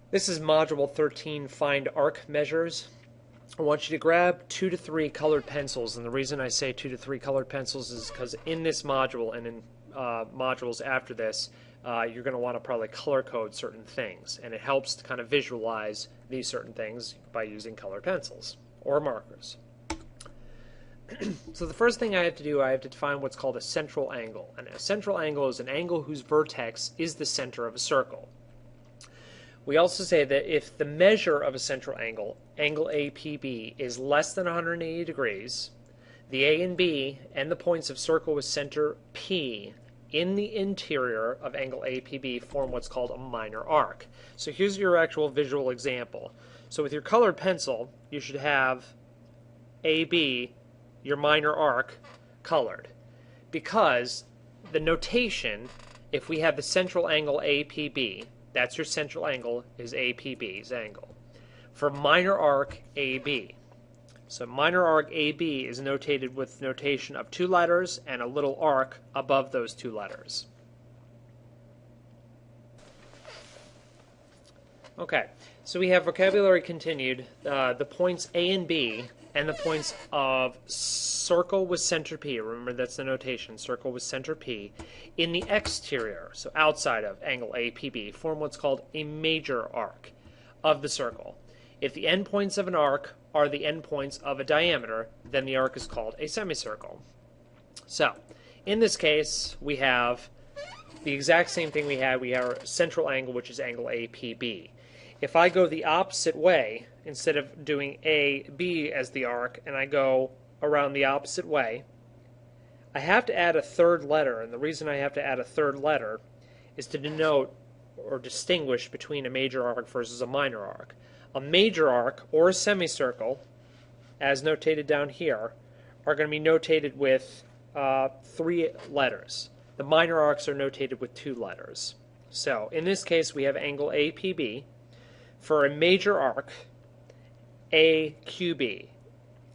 This is Module 13, Find Arc Measures. I want you to grab 2 to 3 colored pencils, and the reason I say 2 to 3 colored pencils is because in this module and in modules after this, you're going to want to probably color code certain things, and it helps to kind of visualize these certain things by using colored pencils or markers. So the first thing I have to do, I have to define what's called a central angle. And a central angle is an angle whose vertex is the center of a circle. We also say that if the measure of a central angle, angle APB, is less than 180 degrees, the A and B and the points of circle with center P in the interior of angle APB form what's called a minor arc. So here's your actual visual example. So with your colored pencil, you should have AB, your minor arc, colored. Because the notation, if we have the central angle APB, that's your central angle, is APB's angle. For minor arc AB. So minor arc AB is notated with notation of 2 letters and a little arc above those 2 letters. Okay, so we have vocabulary continued. The points A and B and the points of circle with center P, remember that's the notation, circle with center P, in the exterior, so outside of angle APB, form what's called a major arc of the circle. If the endpoints of an arc are the endpoints of a diameter, then the arc is called a semicircle. So, in this case, we have the exact same thing we have. We have our central angle, which is angle APB. If I go the opposite way, instead of doing AB as the arc, and I go around the opposite way, I have to add a third letter, and the reason I have to add a third letter is to denote or distinguish between a major arc versus a minor arc. A major arc, or a semicircle, as notated down here, are going to be notated with 3 letters. The minor arcs are notated with 2 letters. So, in this case, we have angle APB. For a major arc, AQB.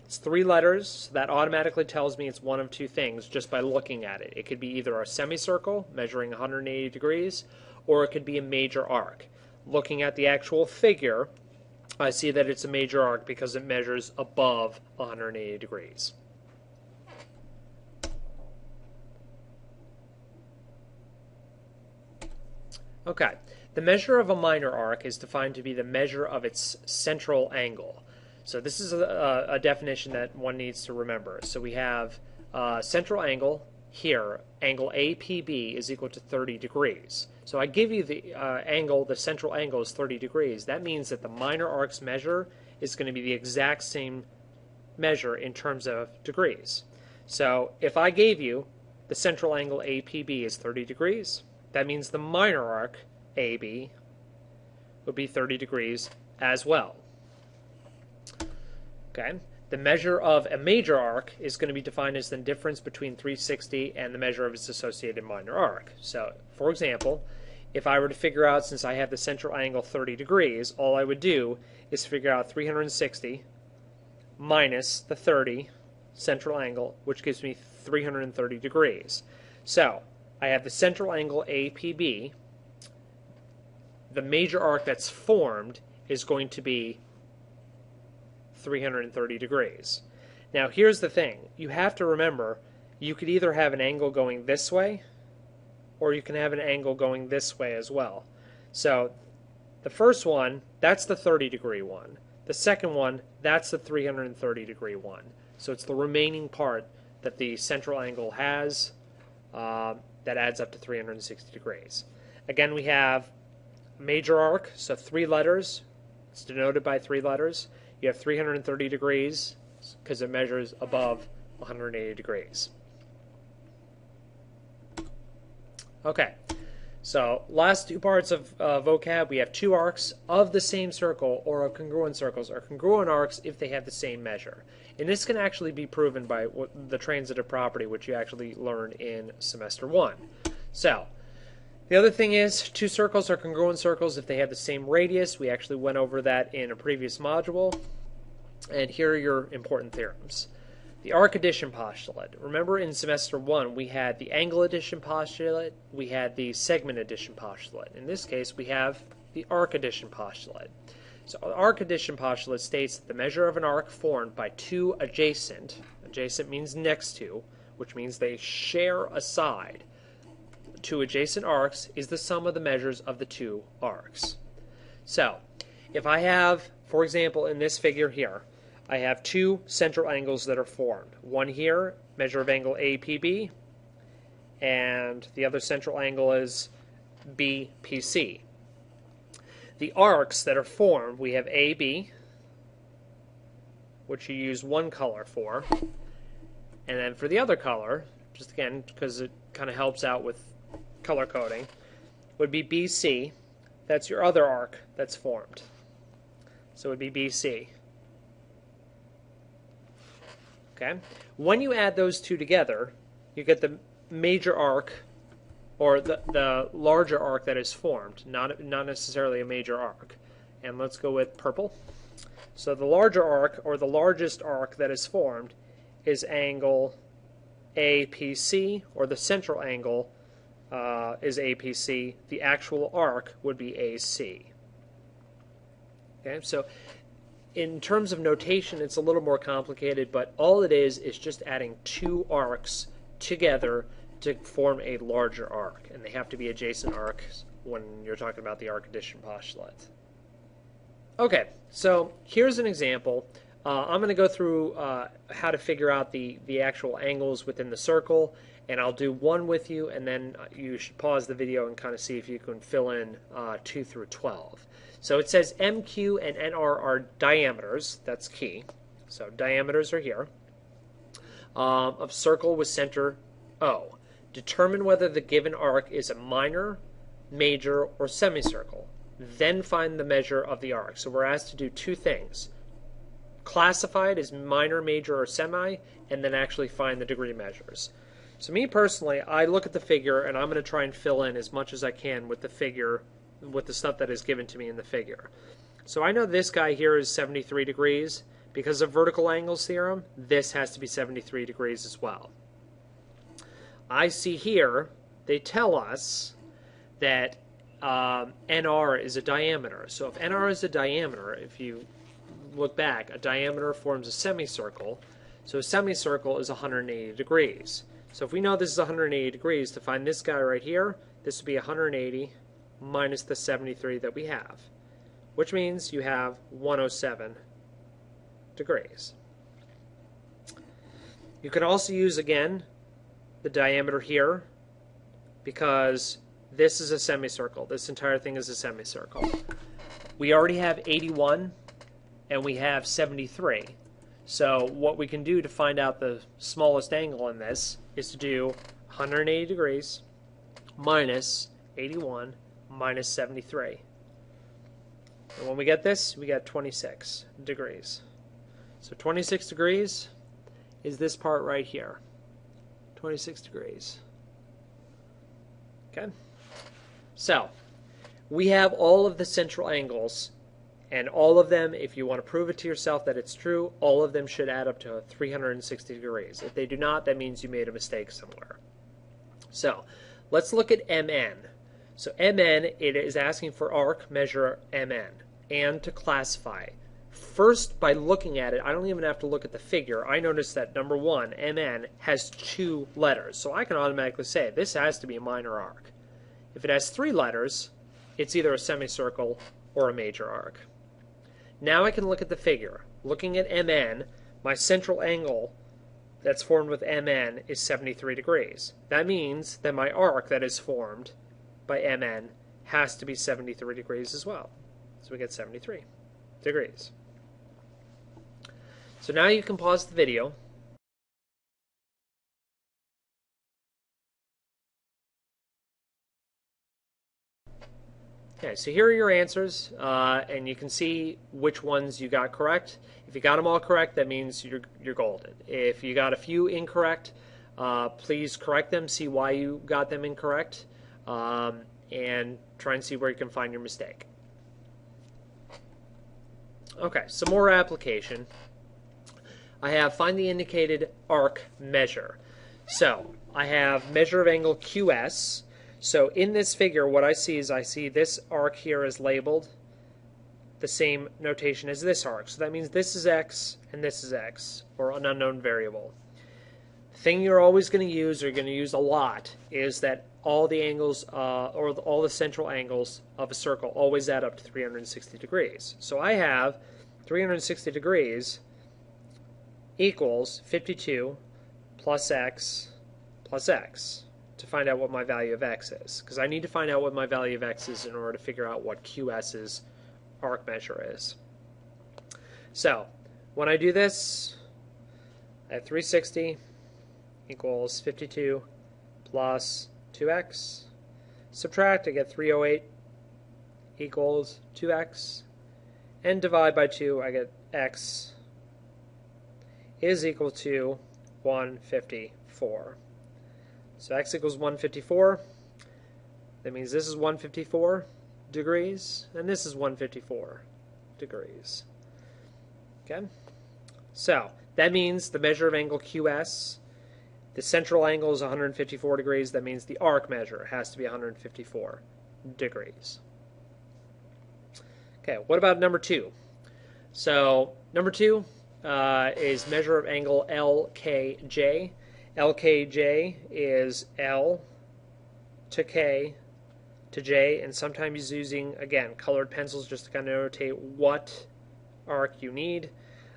It's 3 letters, so that automatically tells me it's one of 2 things just by looking at it. It could be either a semicircle, measuring 180 degrees, or it could be a major arc. Looking at the actual figure, I see that it's a major arc because it measures above 180 degrees. Okay, the measure of a minor arc is defined to be the measure of its central angle. So this is a definition that one needs to remember. So we have central angle here, angle APB is equal to 30 degrees. So I give you the angle, the central angle is 30 degrees. That means that the minor arc's measure is going to be the exact same measure in terms of degrees. So if I gave you the central angle APB is 30 degrees, that means the minor arc AB would be 30 degrees as well. Okay. The measure of a major arc is going to be defined as the difference between 360 and the measure of its associated minor arc. So, for example, if I were to figure out, since I have the central angle 30 degrees, all I would do is figure out 360 minus the 30 central angle, which gives me 330 degrees. So, I have the central angle APB. The major arc that's formed is going to be 330 degrees. Now here's the thing. You have to remember, you could either have an angle going this way, or you can have an angle going this way as well. So the first one, that's the 30 degree one. The second one, that's the 330 degree one. So it's the remaining part that the central angle has that adds up to 360 degrees. Again, we have major arc, so 3 letters. It's denoted by 3 letters. You have 330 degrees because it measures above 180 degrees. Okay, so last 2 parts of vocab, we have 2 arcs of the same circle or of congruent circles, or congruent arcs if they have the same measure. And this can actually be proven by the transitive property, which you actually learned in semester 1. So, the other thing is, 2 circles are congruent circles if they have the same radius. We actually went over that in a previous module. And here are your important theorems. The arc addition postulate. Remember in semester 1 we had the angle addition postulate, we had the segment addition postulate. In this case we have the arc addition postulate. So the arc addition postulate states that the measure of an arc formed by two adjacent means next to, which means they share a side, two adjacent arcs is the sum of the measures of the two arcs. So if I have, for example, in this figure here, I have two central angles that are formed. One here, measure of angle APB, and the other central angle is BPC. The arcs that are formed, we have AB, which you use one color for, and then for the other color, just again, because it kind of helps out with color coding, would be BC. That's your other arc that's formed. So it would be BC. Okay? When you add those two together, you get the major arc, or the larger arc that is formed, not necessarily a major arc. And let's go with purple. So the larger arc, or the largest arc that is formed, is angle APC, or the central angle is APC. The actual arc would be AC. Okay, so in terms of notation, it's a little more complicated, but all it is just adding two arcs together to form a larger arc, and they have to be adjacent arcs when you're talking about the arc addition postulate. Okay, so here's an example. I'm going to go through how to figure out the actual angles within the circle, and I'll do one with you, and then you should pause the video and kind of see if you can fill in 2 through 12. So it says MQ and NR are diameters. That's key. So diameters are here. Of circle with center O. Determine whether the given arc is a minor, major, or semicircle. Then find the measure of the arc. So we're asked to do two things. Classify it as minor, major, or semi, and then actually find the degree measures. So me personally, I look at the figure, and I'm going to try and fill in as much as I can with the figure, with the stuff that is given to me in the figure. So I know this guy here is 73 degrees. Because of vertical angles theorem, this has to be 73 degrees as well. I see here, they tell us that NR is a diameter. So if NR is a diameter, if you look back, a diameter forms a semicircle. So a semicircle is 180 degrees. So if we know this is 180 degrees, to find this guy right here, this would be 180 minus the 73 that we have, which means you have 107 degrees. You can also use, again, the diameter here, because this is a semicircle. This entire thing is a semicircle. We already have 81 and we have 73. So what we can do to find out the smallest angle in this is to do 180 degrees minus 81 minus 73. And when we get this, we get 26 degrees. So 26 degrees is this part right here. 26 degrees. Okay? So, we have all of the central angles, and all of them, if you want to prove it to yourself that it's true, all of them should add up to 360 degrees. If they do not, that means you made a mistake somewhere. So, let's look at MN. So MN, it is asking for arc, measure MN, and to classify. First, by looking at it, I don't even have to look at the figure. I notice that number one, MN, has two letters. So I can automatically say this has to be a minor arc. If it has three letters, it's either a semicircle or a major arc. Now I can look at the figure. Looking at MN, my central angle that's formed with MN is 73 degrees. That means that my arc that is formed by MN has to be 73 degrees as well. So we get 73 degrees. So now you can pause the video. Okay, so here are your answers, and you can see which ones you got correct. If you got them all correct, that means you're golden. If you got a few incorrect, please correct them, see why you got them incorrect, and try and see where you can find your mistake. Okay, some more application. I have find the indicated arc measure. So I have measure of angle QS. So in this figure, what I see is I see this arc here is labeled the same notation as this arc. So that means this is x and this is x, or an unknown variable. The thing you're always going to use, or you're going to use a lot, is that all the angles, or all the central angles of a circle always add up to 360 degrees. So I have 360 degrees equals 52 plus x to find out what my value of x is. Because I need to find out what my value of x is in order to figure out what QS's arc measure is. So when I do this, I have 360 equals 52 plus 2x. Subtract, I get 308 equals 2x. And divide by 2, I get x is equal to 154. So x equals 154. That means this is 154 degrees, and this is 154 degrees. Okay? So that means the measure of angle QS, the central angle is 154 degrees. That means the arc measure has to be 154 degrees. Okay, what about number 2? So number 2 is measure of angle LKJ. LKJ is L to K to J, and sometimes using, again, colored pencils just to kind of notate what arc you need.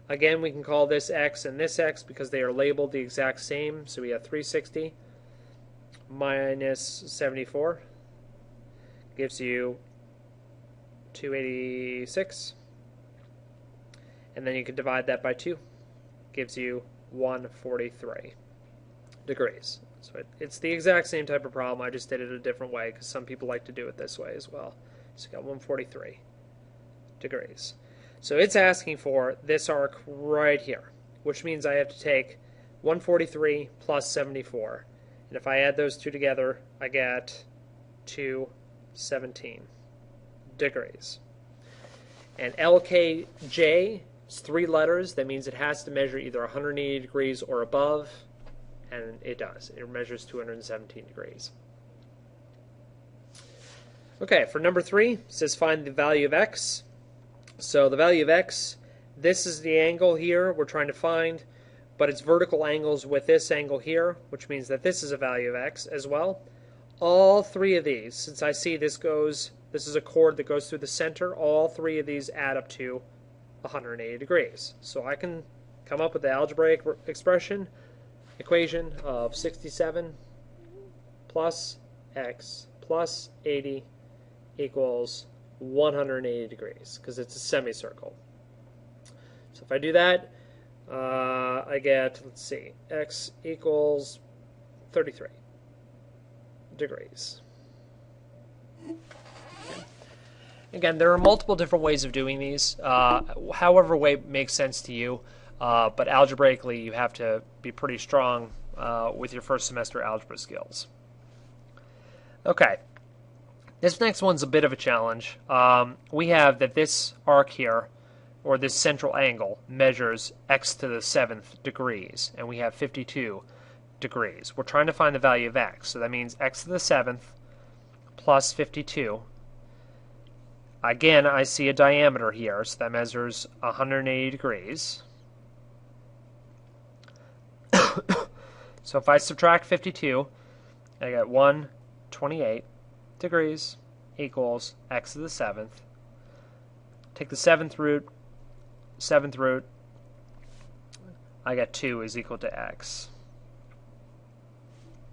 Again, we can call this X and this X because they are labeled the exact same. So we have 360 minus 74 gives you 286. And then you can divide that by 2. Gives you 143 degrees. So it's the exact same type of problem. I just did it a different way because some people like to do it this way as well. So you got 143 degrees. So it's asking for this arc right here, which means I have to take 143 plus 74. And if I add those two together, I get 217 degrees. And LKJ is 3 letters. That means it has to measure either 180 degrees or above, and it does. It measures 217 degrees. Okay, for number 3, it says find the value of x. So the value of x, this is the angle here we're trying to find, but it's vertical angles with this angle here, which means that this is a value of x as well. All 3 of these, since I see this is a chord that goes through the center, all 3 of these add up to 180 degrees. So I can come up with the algebraic equation of 67 plus x plus 80 equals 180 degrees, because it's a semicircle. So if I do that, I get, let's see, x equals 33 degrees. Again, there are multiple different ways of doing these, however way makes sense to you, but algebraically you have to be pretty strong with your first semester algebra skills. Okay. This next one's a bit of a challenge. We have that this arc here, or this central angle, measures x to the 7th degrees, and we have 52 degrees. We're trying to find the value of x, so that means x to the 7th plus 52. Again, I see a diameter here, so that measures 180 degrees. So if I subtract 52, I get 128 degrees equals x to the 7th. Take the 7th root, I get 2 is equal to x.